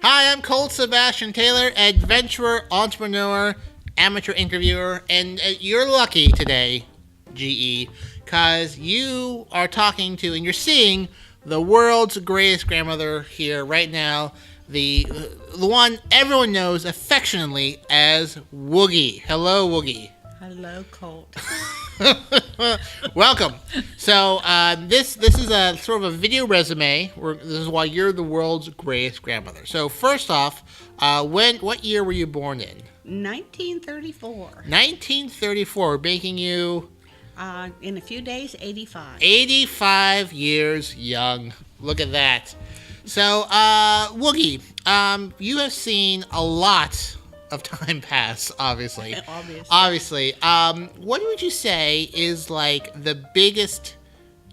Hi, I'm Colt Sebastian Taylor, adventurer, entrepreneur, amateur interviewer, and you're lucky today, GE, because you are talking to and you're seeing the world's greatest grandmother here right now, the one everyone knows affectionately as Woogie. Hello, Woogie. Hello, Colt. Welcome. So this is a sort of a video resume. This is why you're the world's greatest grandmother. So first off, what year were you born in? 1934. 1934, making you In a few days, 85. 85 years young. Look at that. So Woogie, you have seen a lot of time pass, obviously. Obviously. What would you say is like the biggest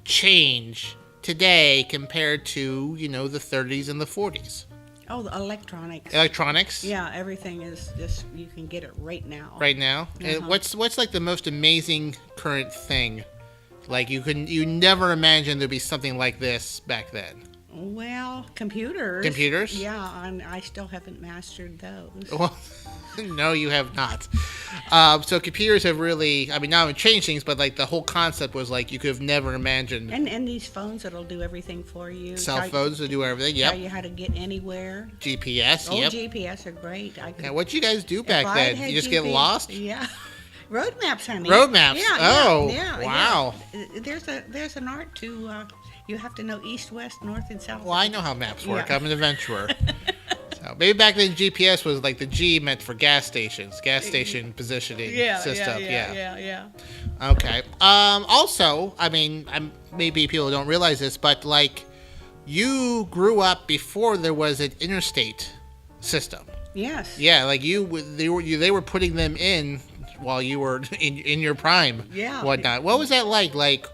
change today compared to, the 30s and the 40s? Oh, the electronics. Electronics? Yeah, everything is just, you can get it right now. Right now? Uh-huh. What's like the most amazing current thing? Like you never imagined there'd be something like this back then. Well, computers. Computers? Yeah, and I still haven't mastered those. Well, no, you have not. So computers have really, now it changed things, but like the whole concept was like you could have never imagined. And these phones that'll do everything for you. Cell phones to do everything, yep. Tell you how to get anywhere. GPS, Oh, yep. GPS are great. Yeah, what'd you guys do back then? You just get lost? Yeah. Road maps, honey. Road maps? Yeah, oh, yeah, wow. Yeah. There's an art to, you have to know east, west, north, and south. Well, I know how maps work. Yeah. I'm an adventurer. So maybe back then GPS was like the G meant for gas stations, gas station positioning system. Yeah. Okay. Also, maybe people don't realize this, but like you grew up before there was an interstate system. Yes. Yeah, like they were putting them in while you were in your prime. Yeah. Whatnot. What was that like? Like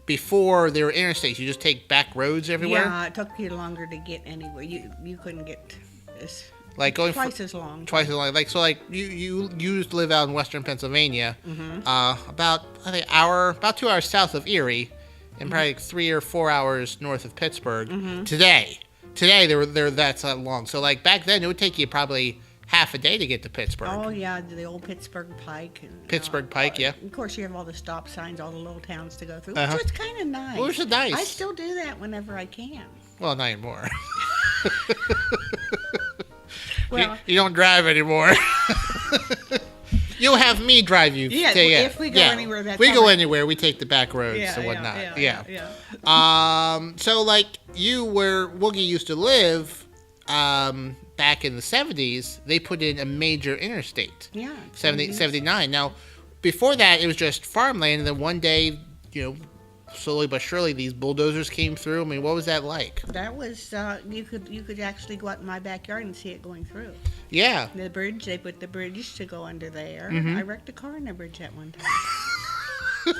before there were interstates, you just take back roads everywhere. Yeah, it took you longer to get anywhere. You couldn't get this. Like going twice as long. Twice as long. Like so, like you used to live out in western Pennsylvania, about 2 hours south of Erie, and probably 3 or 4 hours north of Pittsburgh. Today that's that long. So like back then, it would take you probably half a day to get to Pittsburgh. Oh yeah, the old Pittsburgh Pike. Pittsburgh Pike, yeah. Of course, you have all the stop signs, all the little towns to go through, Uh-huh. which is kind of nice. Which is nice. I still do that whenever I can. Well, not anymore. Well, you don't drive anymore. You'll have me drive you. Yeah, if we go anywhere, that's we all go right. anywhere. We take the back roads and whatnot. Yeah. So like you, where Woogie used to live, back in the 70s, they put in a major interstate. Yeah. 79. Now, before that, it was just farmland, and then one day, slowly but surely, these bulldozers came through. What was that like? That was you could actually go out in my backyard and see it going through. Yeah. The bridge, they put the bridge to go under there. I wrecked a car in the bridge at one time.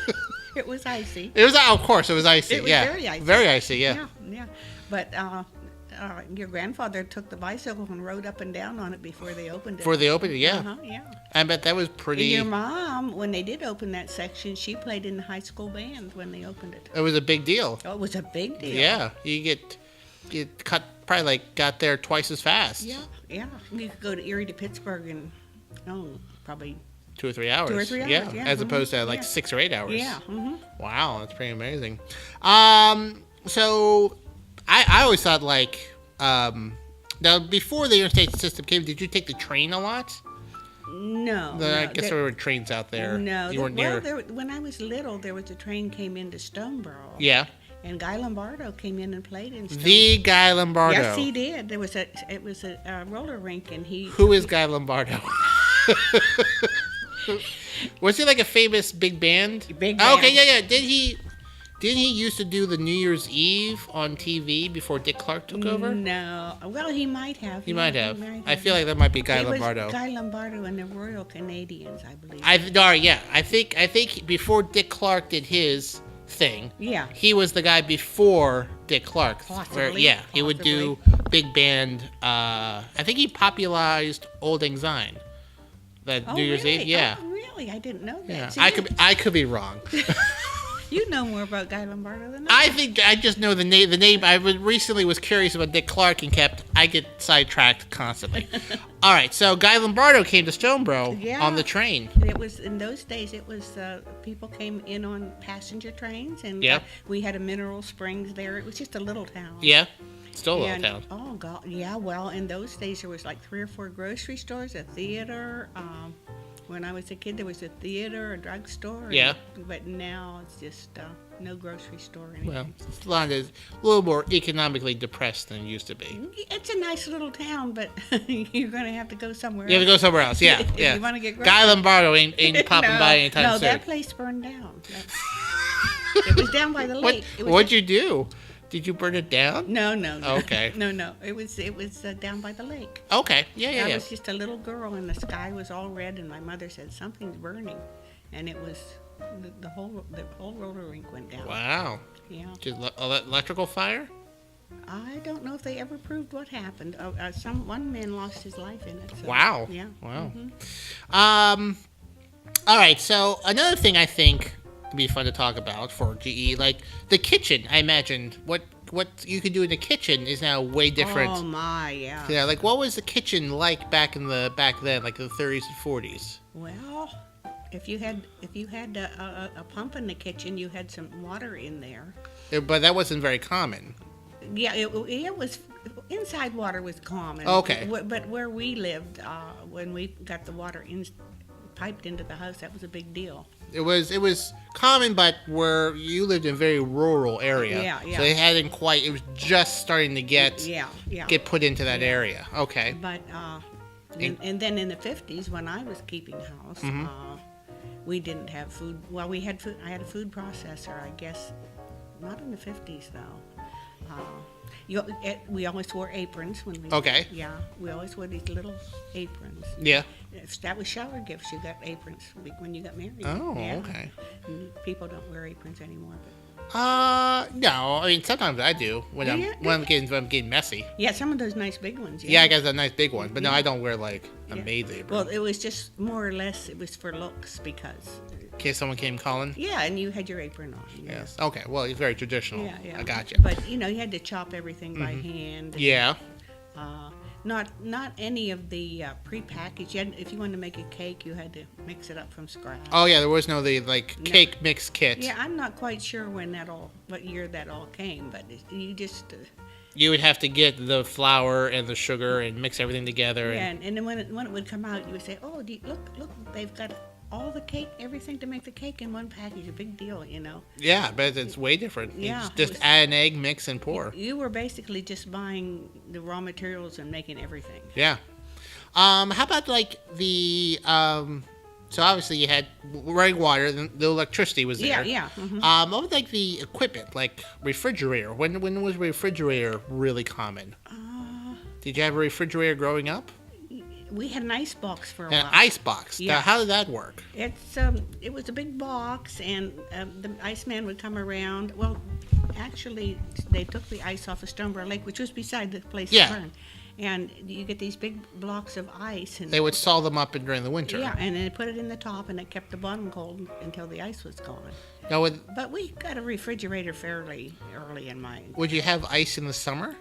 It was icy. It was, of course, it was icy. It was very icy. Very icy, yeah. Yeah. But your grandfather took the bicycle and rode up and down on it before they opened it. Before they opened it, yeah. Yeah. I bet that was pretty. And your mom, when they did open that section, she played in the high school band when they opened it. It was a big deal. Oh, it was a big deal. Yeah, you get cut, probably like got there twice as fast. Yeah. You could go to Erie to Pittsburgh in, probably 2 or 3 hours. 2 or 3 hours, yeah. As opposed to like Yeah. 6 or 8 hours. Yeah. Wow, that's pretty amazing. So I always thought like, now before the interstate system came, did you take the train a lot? No. I guess there were trains out there. No. You weren't near. When I was little, there was a train came into Stoneboro. Yeah. And Guy Lombardo came in and played in Stoneboro. The Guy Lombardo. Yes, he did. It was a roller rink, and he. Who is Guy Lombardo? Was he like a famous big band? Big Oh, band. okay, yeah. Didn't he used to do the New Year's Eve on TV before Dick Clark took over? No. Well, he might have. He might have. I feel like that might be Guy Lombardo. It was Guy Lombardo and the Royal Canadians, I believe. I think before Dick Clark did his thing. Yeah. He was the guy before Dick Clark. Possibly. He would do big band. I think he popularized Old Lang Syne. That New Year's really? Eve. Yeah. Oh, really? I didn't know that. Yeah. See, I could be wrong. You know more about Guy Lombardo than I. I think I just know the name. Recently was curious about Dick Clark and I get sidetracked constantly. All right, so Guy Lombardo came to Stoneboro on the train. It was in those days. It was people came in on passenger trains, and we had a mineral springs there. It was just a little town. Yeah, still a little town. Oh God, yeah. Well, in those days there was like 3 or 4 grocery stores, a theater. When I was a kid, there was a theater, a drugstore. Yeah. But now it's just no grocery store anymore. Well, it's a little more economically depressed than it used to be. It's a nice little town, but you're going to have to go somewhere else. You have to go somewhere else, yeah. If you want to get groceries. Guy Lombardo ain't popping by anytime soon. No, that place burned down. It was down by the lake. What'd you do? Did you burn it down? No. Okay. No. It was down by the lake. Okay. Yeah. I was just a little girl, and the sky was all red, and my mother said something's burning, and it was the whole roller rink went down. Wow. Yeah. Just electrical fire? I don't know if they ever proved what happened. One man lost his life in it. So, wow. Yeah. Wow. Mm-hmm. All right. So another thing I think would be fun to talk about for GE, like the kitchen. I imagine what you could do in the kitchen is now way different. Oh my, yeah. Yeah. Like what was the kitchen like back then, like the 30s and 40s? Well, if you had a pump in the kitchen, you had some water in there. But that wasn't very common. Yeah, it was. Inside water was common. Okay. But where we lived, when we got the water piped into the house, that was a big deal. It was common, but where you lived in a very rural area. Yeah. So it hadn't quite. It was just starting to get put into that area. Okay. But and then in the 50s, when I was keeping house, we didn't have food. Well, we had food. I had a food processor, I guess. Not in the 50s though. We always wore aprons when we. Okay. Yeah, we always wore these little aprons. Yeah. If that was shower gifts, you got aprons when you got married. Oh, yeah. okay. People don't wear aprons anymore, but. No. I mean, sometimes I do when I'm getting messy. Yeah, some of those nice big ones. Yeah, I got a nice big one, but no, I don't wear like a maid's apron. Well, it was just more or less. It was for looks because. In case someone came calling. Yeah, and you had your apron on. Yes. Okay. Well, it's very traditional. Yeah. I got you. But you had to chop everything by hand. Yeah. Not any of the prepackaged. If you wanted to make a cake, you had to mix it up from scratch. Oh yeah, there was no cake mix kit. Yeah, I'm not quite sure what year that all came, but you just. You would have to get the flour and the sugar and mix everything together. Yeah, and then when it would come out, you would say, "Oh, look, they've got all the cake, everything to make the cake in one package." A big deal, Yeah, but it's way different. Yeah, you just add an egg, mix, and pour. You were basically just buying the raw materials and making everything. Yeah. How about like the so obviously you had running water, the electricity was there. Yeah. What was like the equipment, like refrigerator? When was refrigerator really common? Did you have a refrigerator growing up? We had an ice box for a while. An ice box. Yeah. Now, how did that work? It was a big box, and the iceman would come around. Well, actually, they took the ice off of Stoneboro Lake, which was beside the place to burn. And you get these big blocks of ice. And they would saw them up during the winter. Yeah, and then they put it in the top, and it kept the bottom cold until the ice was gone. Now, but we got a refrigerator fairly early in mine. Would you have ice in the summer?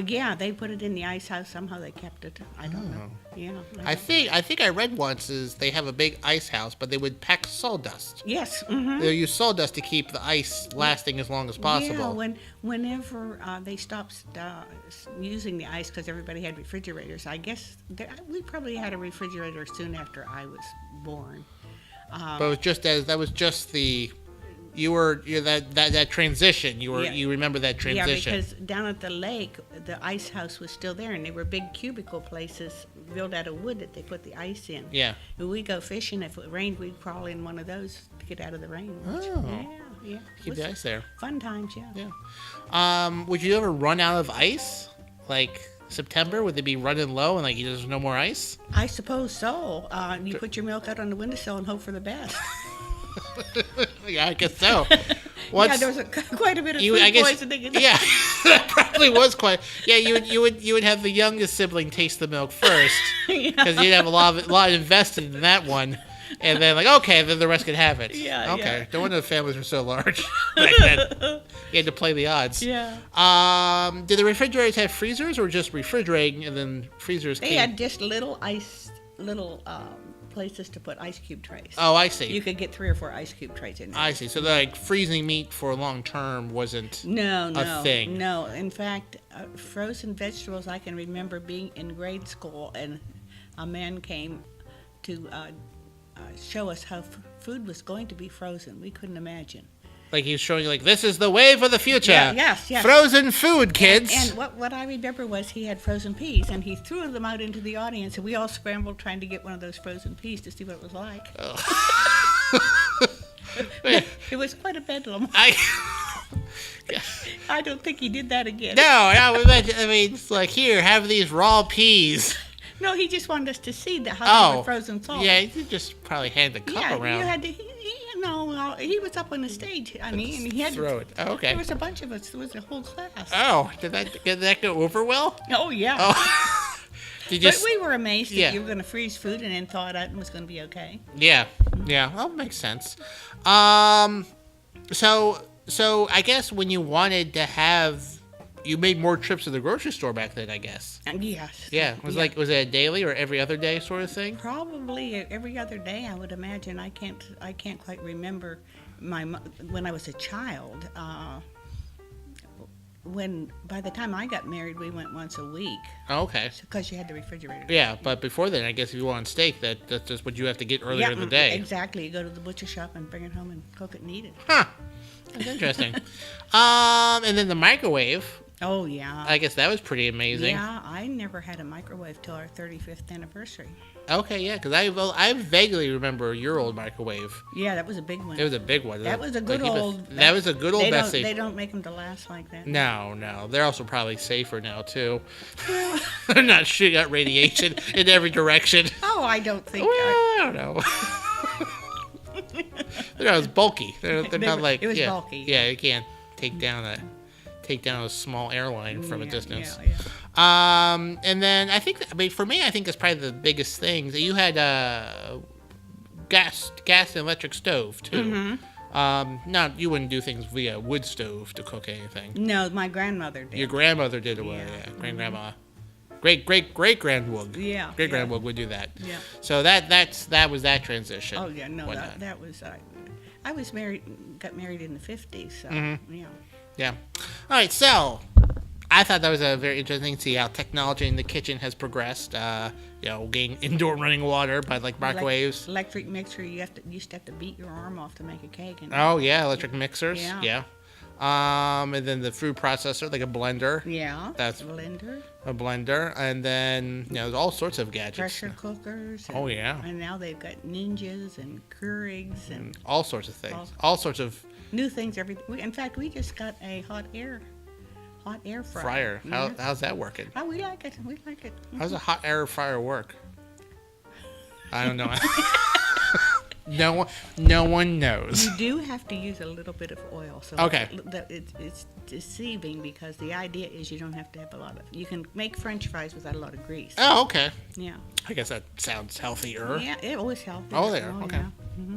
Yeah, they put it in the ice house. Somehow they kept it. I don't know. Yeah. I think I read once is they have a big ice house, but they would pack sawdust. Yes. They use sawdust to keep the ice lasting as long as possible. Yeah. Whenever they stopped using the ice because everybody had refrigerators, I guess we probably had a refrigerator soon after I was born. But it was that was just the. You're that transition. You remember that transition. Yeah, because down at the lake, the ice house was still there, and they were big cubicle places built out of wood that they put the ice in. Yeah. And we'd go fishing. If it rained, we'd crawl in one of those to get out of the rain. Oh. Yeah. Keep the ice there. Fun times, yeah. Yeah. Would you ever run out of ice? Like September, would they be running low and there's no more ice? I suppose so. You put your milk out on the windowsill and hope for the best. Yeah, I guess so. Yeah, there was quite a bit of food poisoning. Yeah, that probably was quite. Yeah, you would have the youngest sibling taste the milk first because you'd have a lot invested in that one. And then, like, okay, then the rest can have it. Yeah, okay. yeah. No wonder the families were so large back then. You had to play the odds. Yeah. Did the refrigerators have freezers or just refrigerating and then freezers They came? had just little places to put ice cube trays. Oh, I see. You could get 3 or 4 ice cube trays in there. I see. So, like, freezing meat for long term wasn't No. a thing. No. In fact, frozen vegetables, I can remember being in grade school and a man came to show us how food was going to be frozen. We couldn't imagine. Like, he was showing you, like, this is the wave of the future. Yeah, yes. Frozen food, kids. And what I remember was he had frozen peas, and he threw them out into the audience, and we all scrambled trying to get one of those frozen peas to see what it was like. It was quite a bedlam. I don't think he did that again. No, I mean, it's like, here, have these raw peas. No, he just wanted us to see how they were frozen solid. Yeah, you just probably hand the cup around. You had to. He was up on the stage. I mean, and he had throw it. Oh, okay. There was a bunch of us. There was a whole class. Oh, did that go over well? Oh yeah. Oh. But we were amazed that you were going to freeze food and then thaw it out and it was going to be okay. Yeah. Well, makes sense. So I guess when you wanted to have, you made more trips to the grocery store back then, I guess. Yes. Yeah. Was it a daily or every other day sort of thing? Probably every other day, I would imagine. I can't quite remember when I was a child. By the time I got married, we went once a week. Oh, okay. Because you had the refrigerator. Yeah, but before then, I guess if you want steak, that's just what you have to get earlier in the day. Exactly. You go to the butcher shop and bring it home and cook it and eat it. Huh. That's interesting. And then the microwave. Oh, yeah. I guess that was pretty amazing. Yeah, I never had a microwave till our 35th anniversary. Okay, yeah, because I vaguely remember your old microwave. Yeah, that was a big one. It was a big one. That was a good old. That was a good old Bessie. They don't make them to last like that. No. They're also probably safer now, too. They're not shooting out radiation in every direction. Oh, I don't think. Well, I don't know. They're not as bulky. They're not like. It was bulky. Yeah, you can't take down a small airline from a distance. Yeah. And then for me, I think that's probably the biggest thing. You had gas and electric stove too. Mm-hmm. You wouldn't do things via wood stove to cook anything. No, my grandmother did. Your grandmother did it well, yeah. Grandma. Great grandwood. Yeah. Great grandwood would do that. Yeah. So that was that transition. Oh yeah, no, that was. I got married in the 50s, so yeah. Yeah. All right, so I thought that was a very interesting to see how technology in the kitchen has progressed. Getting indoor running water by like microwaves. Electric mixer, you used to have to beat your arm off to make a cake. Oh yeah, electric mixers. Yeah. And then the food processor, like a blender. Yeah. That's a blender, and then all sorts of gadgets. Pressure cookers. Oh yeah. And now they've got Ninjas and Keurigs and all sorts of things. All sorts of new things. In fact, we just got a hot air fryer. How's that working? Oh, we like it. How does a hot air fryer work? I don't know. No one knows. You do have to use a little bit of oil. So okay. It's deceiving because the idea is you don't have to have a lot of. You can make French fries without a lot of grease. Oh, okay. Yeah. I guess that sounds healthier. Yeah, it always healthy. Oh, there. Okay. Yeah. Mm-hmm.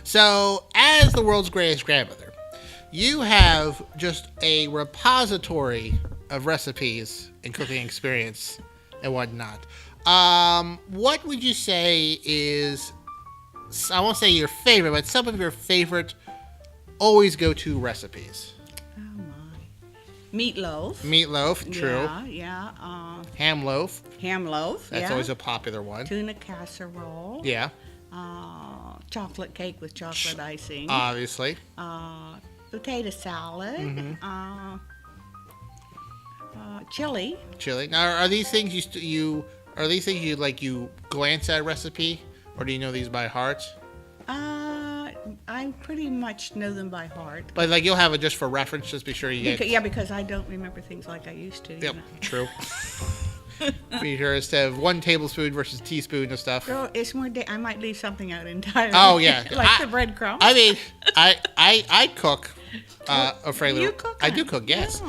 So, as the world's greatest grandmother, you have just a repository of recipes and cooking experience and whatnot. What would you say is, I won't say your favorite, but some of your favorite always go-to recipes? Oh, my. Meatloaf. True. Yeah. Ham loaf. That's always a popular one. Tuna casserole. Yeah. Chocolate cake with chocolate icing. Obviously. Potato salad. Mm-hmm. Chili. Now, are these things you glance at a recipe, or do you know these by heart? I pretty much know them by heart. But like you'll have it just for reference, just be sure you get. Because I don't remember things like I used to. Yep, true. Be sure to have 1 tablespoon versus teaspoon of stuff. Girl, it's more. I might leave something out entirely. Oh yeah, like the breadcrumbs. I mean, I cook Afraid You cook? I do cook, yes.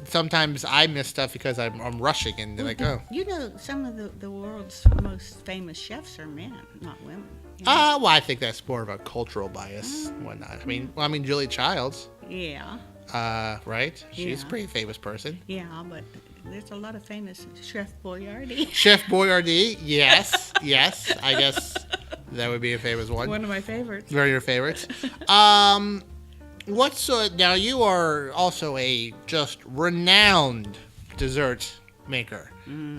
Sometimes I miss stuff because I'm rushing and they're like, oh. You know, some of the world's most famous chefs are men, not women. You know? Well, I think that's more of a cultural bias and whatnot. I mean, Julie Childs. Yeah. Right? She's a Yeah. pretty famous person. Yeah, but there's a lot of famous Chef Boyardee. Chef Boyardee, yes, yes. I guess that would be a famous one. One of my favorites. Very your favorites. Now you are also a just renowned dessert maker.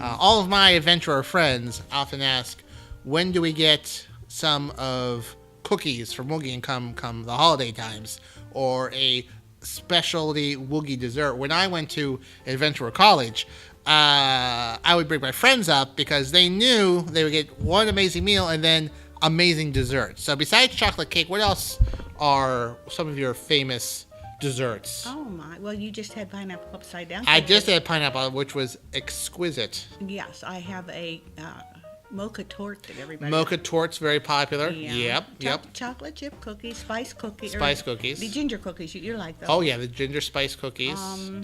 All of my adventurer friends often ask, when do we get some of cookies from Woogie and come the holiday times, or a specialty Woogie dessert? When I went to Adventurer College, I would bring my friends up because they knew they would get one amazing meal and then amazing dessert. So besides chocolate cake, what else are some of your famous desserts? Oh my! Well, you just had pineapple upside down. I just had pineapple, which was exquisite. Yes, I have a mocha torte that everybody. Mocha torte's very popular. Yeah. Yep. Chocolate chip cookies, spice cookies. Spice cookies. The ginger cookies. You like those? Oh yeah, the ginger spice cookies.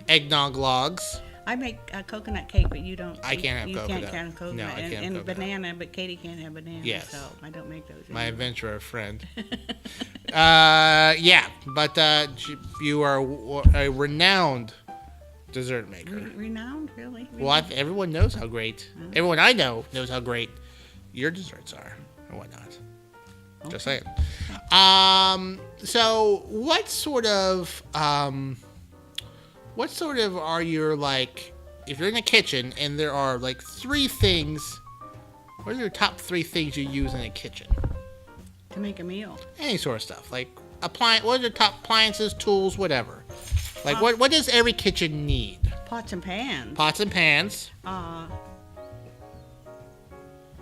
Eggnog logs. I make a coconut cake, but you don't. I can't have coconut. You can't have coconut. No, I can't have and coconut. banana, but Katie can't have banana. Yes. So I don't make those. My anymore. adventurer friend. Yeah, but you are a renowned dessert maker. Renowned, really? Well, everyone knows how great. Everyone I know knows how great your desserts are and whatnot. Okay. Just saying. So what sort of are your, like, if you're in a kitchen and there are like three things, what are your top three things you use in a kitchen? To make a meal. Any sort of stuff, like what are the top appliances, tools, whatever. Like what does every kitchen need? Pots and pans. Pots and pans.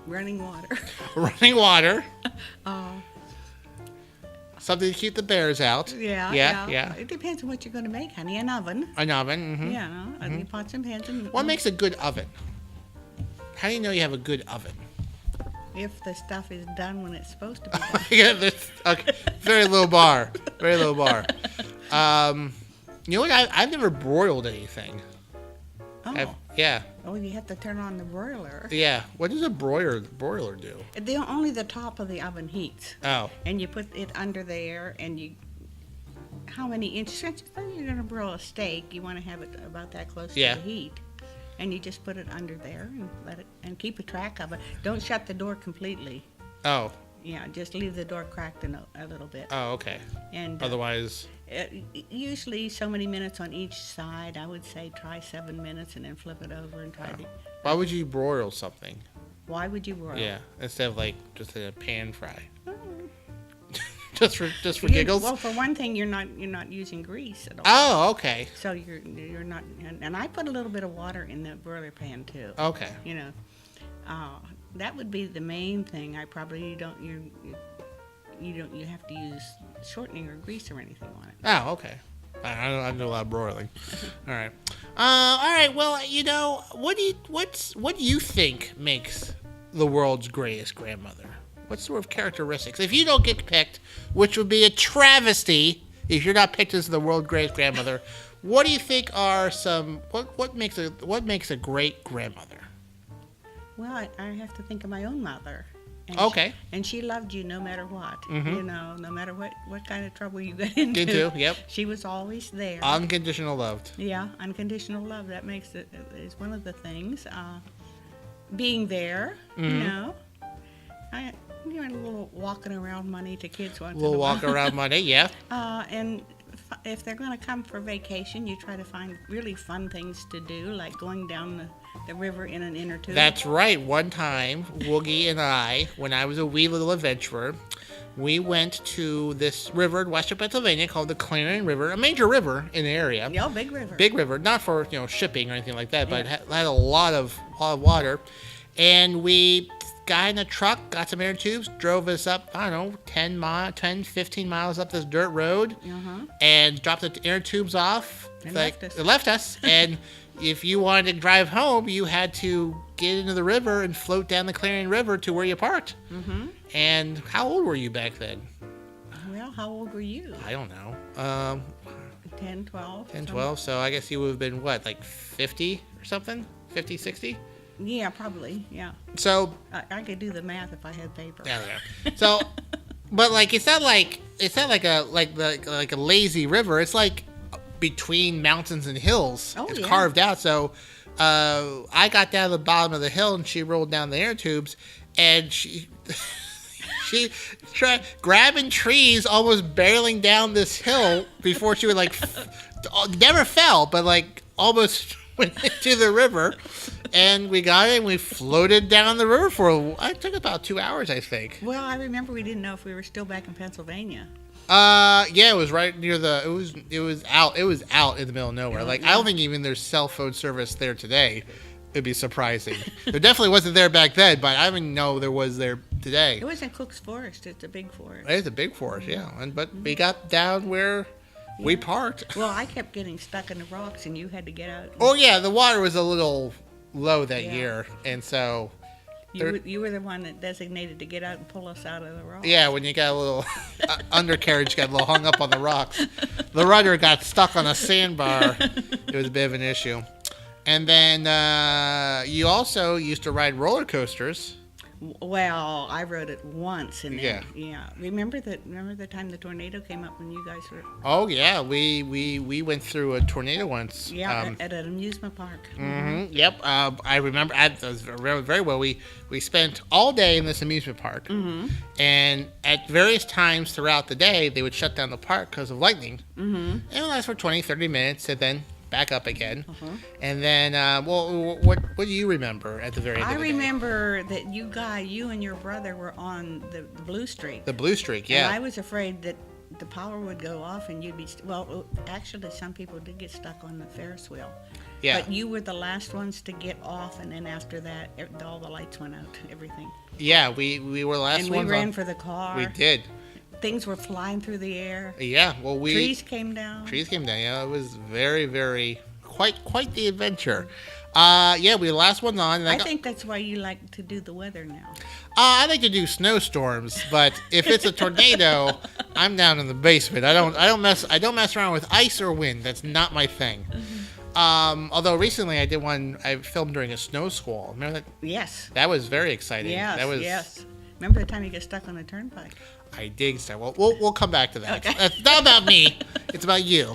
Running water. Running water. Something to keep the bears out. Yeah. It depends on what you're going to make, honey. An oven. An oven. Mm-hmm. Yeah, pots and pans. And, What makes a good oven? How do you know you have a good oven? If the stuff is done when it's supposed to be done. Okay. Very low bar. Very low bar. You know what? I've never broiled anything. Oh. Yeah. Oh, you have to turn on the broiler. Yeah. What does a broiler do? Only the top of the oven heats. Oh. And you put it under there, and how many inches? Since you're going to broil a steak, you want to have it about that close to the heat. And you just put it under there and let it, and keep a track of it. Don't shut the door completely. Oh. Yeah, just leave the door cracked a little bit. Oh, okay. And otherwise, usually so many minutes on each side. I would say try 7 minutes and then flip it over and try. Why would you broil something? Why would you broil? Yeah, instead of like just in a pan fry. just for giggles. Well, for one thing, you're not using grease at all. Oh, okay. So you're not, and I put a little bit of water in the broiler pan too. Okay. You know, that would be the main thing. I probably don't. You have to use shortening or grease or anything on it. Oh, okay. I don't know a lot of broiling. All right. All right. Well, what do you think makes the world's greatest grandmother? What sort of characteristics? If you don't get picked, which would be a travesty if you're not picked as the world's greatest grandmother, what do you think are some? What makes a great grandmother? Well, I have to think of my own mother. And Okay. She loved you no matter what. Mm-hmm. No matter what kind of trouble you got into. Yep. She was always there. Unconditional love. Yeah, unconditional love. That makes it is one of the things. Being there, Mm-hmm. A little walking around money to kids once. A little walk around money, yeah. And if they're going to come for vacation, you try to find really fun things to do, like going down the river in an inner tube. That's right. One time, Woogie and I, when I was a wee little adventurer, we went to this river in western Pennsylvania called the Clarion River, a major river in the area. Yeah, big river. Big river, not for shipping or anything like that, but it had a lot of water. And we got in a truck, got some air tubes, drove us up, 10, 15 miles up this dirt road, and dropped the air tubes off. And left us. And if you wanted to drive home, you had to get into the river and float down the Clarion River to where you parked. Mm-hmm. And how old were you back then? Well, Well, how old were you? I don't know. 10, 12? 10, 12. So I guess you would have been, what, like 50 or something? 50, 60? Yeah, probably, yeah. So... I could do the math if I had paper. Yeah. So, but, like, it's not like a lazy river. It's like between mountains and hills. Oh, it's yeah. carved out. So, I got down to the bottom of the hill, and she rolled down the air tubes, and she tried grabbing trees, almost barreling down this hill before she would, like, never fell, but, like, almost went into the river. And we got it, and we floated down the river it took about 2 hours, I think. Well, I remember we didn't know if we were still back in Pennsylvania. Yeah, it was right near it was out in the middle of nowhere. Like, Yeah. I don't think even there's cell phone service there today. It'd be surprising. There definitely wasn't there back then, but I didn't know there was there today. It was in Cook's Forest. It's a big forest. It's a big forest, yeah. But we got down where we parked. Well, I kept getting stuck in the rocks, and you had to get out. Oh, yeah, the water was a little low that Yeah. year, and so... You were the one that designated to get out and pull us out of the rocks. Yeah, when you got a little undercarriage got a little hung up on the rocks. The rudder got stuck on a sandbar. It was a bit of an issue. And then you also used to ride roller coasters. Well, I rode it once, and Yeah. Remember the time the tornado came up when you guys were? Oh yeah, we went through a tornado once. Yeah, at an amusement park. Yep. I remember. Very well. We spent all day in this amusement park, and at various times throughout the day, they would shut down the park because of lightning. And it would last for 20, 30 minutes, and then back up again. And then, what do you remember at the very end I of the day? remember that you and your brother were on the Blue Streak. The Blue Streak, yeah. And I was afraid that the power would go off and you'd be... Well, actually, some people did get stuck on the Ferris wheel. Yeah. But you were the last ones to get off, and then after that, all the lights went out, everything. Yeah, we were the last And ones we ran on. for the car. We did. Things were flying through the air. Yeah, well, Trees came down. Trees came down. Yeah, it was very, very quite the adventure. Yeah, we were the last ones on. And I think that's why you like to do the weather now. I like to do snowstorms, but if it's a tornado, I'm down in the basement. I don't mess around with ice or wind. That's not my thing. Although recently I filmed during a snow squall. Remember that? Yes. That was very exciting. Yes. Remember the time you got stuck on the turnpike? I dig so. Well, we'll come back to that. Okay. It's not about me. It's about you.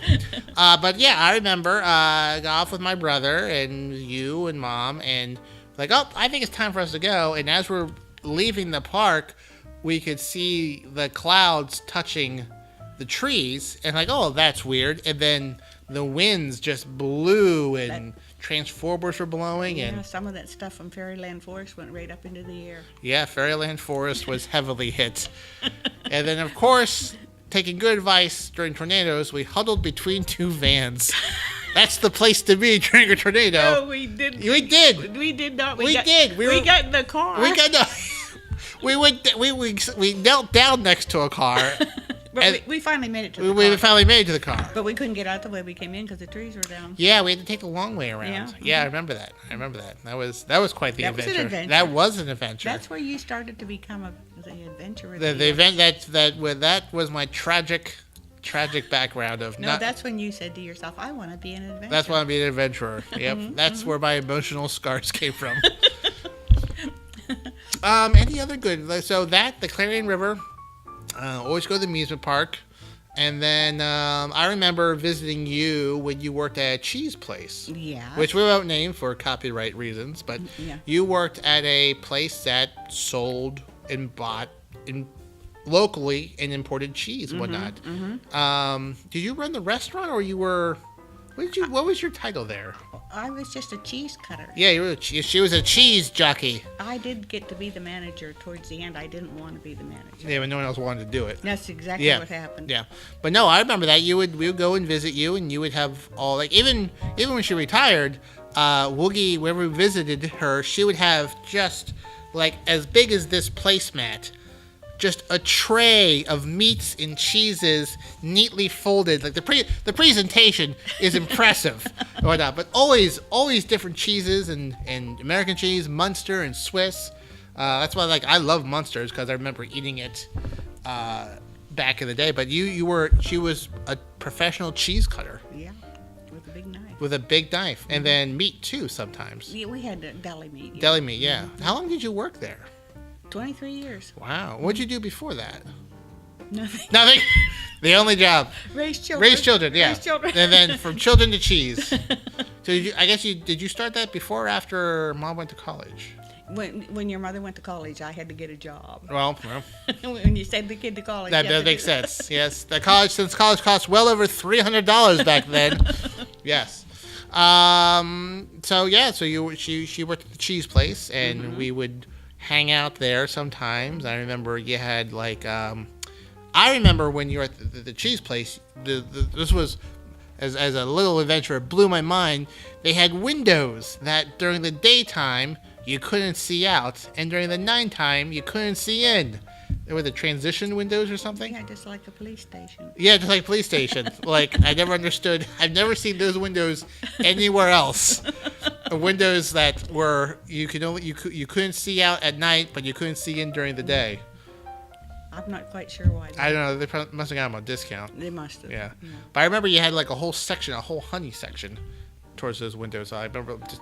But yeah, I remember I got off with my brother and you and Mom, and like, oh, I think it's time for us to go. And as we're leaving the park, we could see the clouds touching the trees, and like, oh, that's weird. And then the winds just blew, and transformers were blowing, Yeah, and some of that stuff from Fairyland Forest went right up into the air. yeah, Fairyland Forest was heavily hit. And then, of course, taking good advice during tornadoes, we huddled between two vans. That's the place to be during a tornado. No, we didn't. We did. We did not. We did. We got in the car. We got no. We knelt down next to a car. But we finally made it to the car. We finally made it to the car. But we couldn't get out the way we came in because the trees were down. Yeah, we had to take the long way around. Yeah. I remember that. That was quite the That was an adventure. adventure. That was an adventure. That's where you started to become the adventurer. The event that was my tragic background of No, not. that's when you said to yourself, "I want to be an adventurer." That's why I'm being an adventurer. Yep, that's where my emotional scars came from. Any other good? So the Clarion River. Always go to the amusement park, and then I remember visiting you when you worked at a cheese place. Yeah. Which we won't name for copyright reasons, but Yeah. you worked at a place that sold and bought locally and imported cheese and whatnot. Did you run the restaurant, or you were? What was your title there? I was just a cheese cutter. Yeah, she was a cheese jockey. I did get to be the manager towards the end. I didn't want to be the manager. Yeah, but no one else wanted to do it. That's exactly what happened. Yeah, but no, I remember that we would go and visit you, and you would have all even when she retired, Woogie, whenever we visited her, she would have just like as big as this placemat, just a tray of meats and cheeses neatly folded. Like the presentation is impressive, and whatnot, but always different cheeses and American cheese, Munster and Swiss. That's why I love Munsters, because I remember eating it back back in the day, but she was a professional cheese cutter. Yeah, with a big knife. With a big knife, and then meat too sometimes. Yeah, we had deli meat. Yeah. Deli meat, yeah. How long did you work there? 23 years. Wow. What'd you do before that? Nothing. Nothing. The only job. Raise children. Raise children, yeah. Raise children. And then from children to cheese. So did you start that before or after Mom went to college? When your mother went to college, I had to get a job. Well, When you send the kid to college, that makes sense. Yes, since college cost well over $300 back then. Yes. So she worked at the cheese place, and we would hang out there sometimes. I remember you had I remember when you were at the cheese place. This was as a little adventure, it blew my mind. They had windows that during the daytime you couldn't see out, and during the nighttime you couldn't see in. They were the transition windows or something. Yeah, just like a police station. Yeah, just like police station. I never understood. I've never seen those windows anywhere else. Windows that were you couldn't see out at night, but you couldn't see in during the day. I'm not quite sure why. I don't know. They must have got them on discount. They must have. Yeah. But I remember you had a whole section, a whole honey section towards those windows. I remember just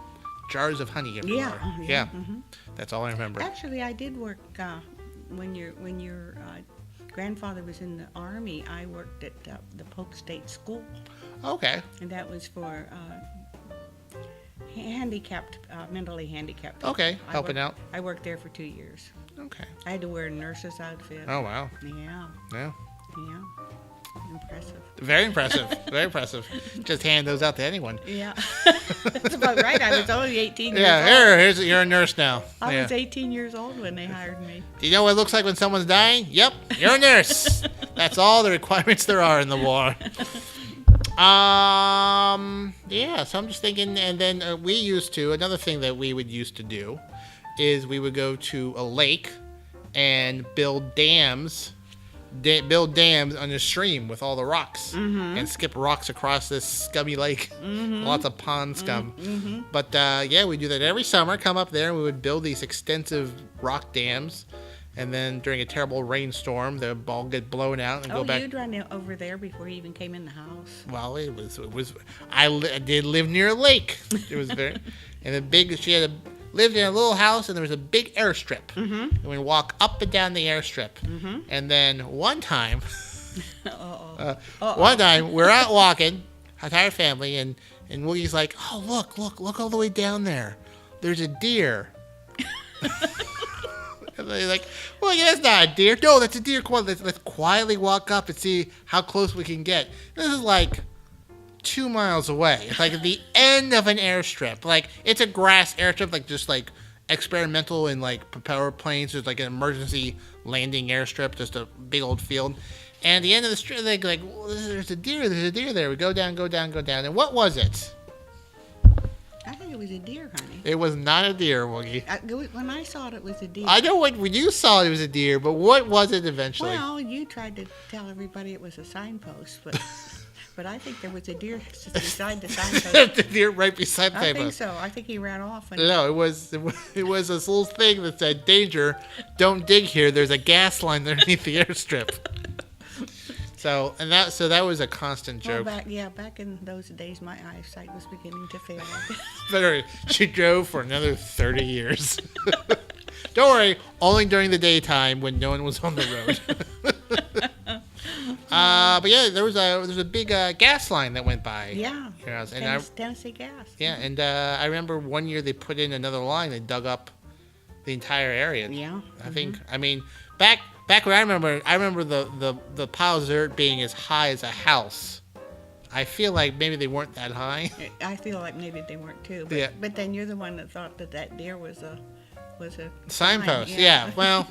jars of honey everywhere. Yeah. Mm-hmm. That's all I remember. Actually, I did work when your grandfather was in the Army. I worked at the Polk State School. Okay. And that was for mentally handicapped. Okay, helping out. I worked there for 2 years. Okay. I had to wear a nurse's outfit. Oh, wow. Yeah. Yeah. Yeah. Impressive. Very impressive. Very impressive. Just hand those out to anyone. Yeah. That's about right. I was only 18 years old. Yeah, you're a nurse now. I was 18 years old when they hired me. Do you know what it looks like when someone's dying? Yep, you're a nurse. That's all the requirements there are in the war. Yeah, so I'm just thinking, and then another thing that we would used to do is we would go to a lake and build dams on the stream with all the rocks and skip rocks across this scummy lake. Lots of pond scum. But we do that every summer. Come up there and we would build these extensive rock dams. And then during a terrible rainstorm, the ball get blown out and go back. Oh, you'd run over there before you even came in the house. Well, it was. I did live near a lake. It was very, and she lived in a little house, and there was a big airstrip. And we'd walk up and down the airstrip. And then one time, we're out walking, our entire family, and Woogie's like, "Oh, look all the way down there. There's a deer." And they're like, "Well, yeah, that's not a deer. No, that's a deer. Come on, let's quietly walk up and see how close we can get." This is 2 miles away. It's at the end of an airstrip. It's a grass airstrip, just experimental in propeller planes. There's an emergency landing airstrip, just a big old field. And at the end of the strip, they're like, well, there's a deer there. We go down. And what was it? I think it was a deer, honey. It was not a deer, Woogie. When I saw it was a deer. I know when you saw it was a deer, but what was it eventually? Well, you tried to tell everybody it was a signpost, but I think there was a deer beside the signpost. The deer right beside the signpost. I think so. I think he ran off. No, it was this little thing that said, "Danger, don't dig here. There's a gas line underneath the airstrip." So that was a constant joke. Well, back in those days, my eyesight was beginning to fail. Better, she drove for another 30 years. Don't worry, only during the daytime when no one was on the road. But yeah, there's a big gas line that went by. Yeah. Tennessee Gas. Yeah, and I remember one year they put in another line. They dug up the entire area. Yeah. I think. I mean, back when I remember the piles of dirt being as high as a house. I feel like maybe they weren't that high. I feel like maybe they weren't too. But then you're the one that thought that deer was a signpost. Sign, yeah. Well.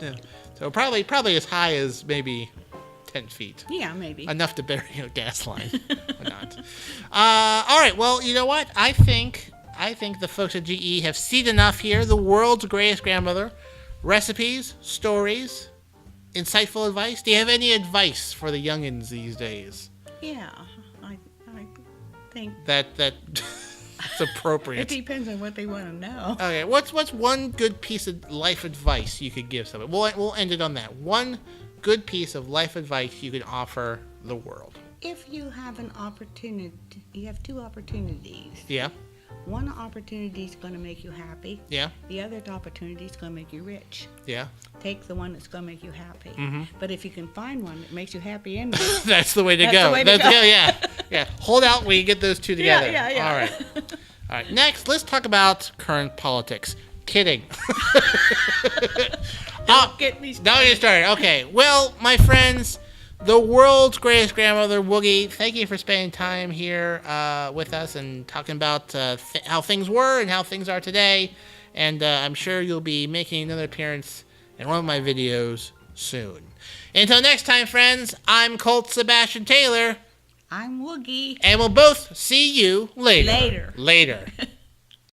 Yeah. So probably as high as maybe 10 feet. Yeah, maybe. Enough to bury a gas line. Or not. All right. Well, you know what? I think the folks at GE have seen enough here. The world's greatest grandmother. Recipes, stories, insightful advice. Do you have any advice for the youngins these days? Yeah, I think that's appropriate. It depends on what they want to know. Okay, what's one good piece of life advice you could give somebody? We'll end it on that. One good piece of life advice you can offer the world? If you have an opportunity, you have two opportunities. Yeah. One opportunity is going to make you happy. Yeah. The other opportunity is going to make you rich. Yeah. Take the one that's going to make you happy. Mm-hmm. But if you can find one that makes you happy and rich, That's the way to That's go. the way to go. Yeah. Yeah. Hold out when you get those two together. Yeah. All right. All right. Next, let's talk about current politics. Kidding. Don't get me started. Don't get started. Okay. Well, my friends, the world's greatest grandmother, Woogie, thank you for spending time here with us and talking about how things were and how things are today. And I'm sure you'll be making another appearance in one of my videos soon. Until next time, friends, I'm Colt Sebastian Taylor. I'm Woogie. And we'll both see you later. Later.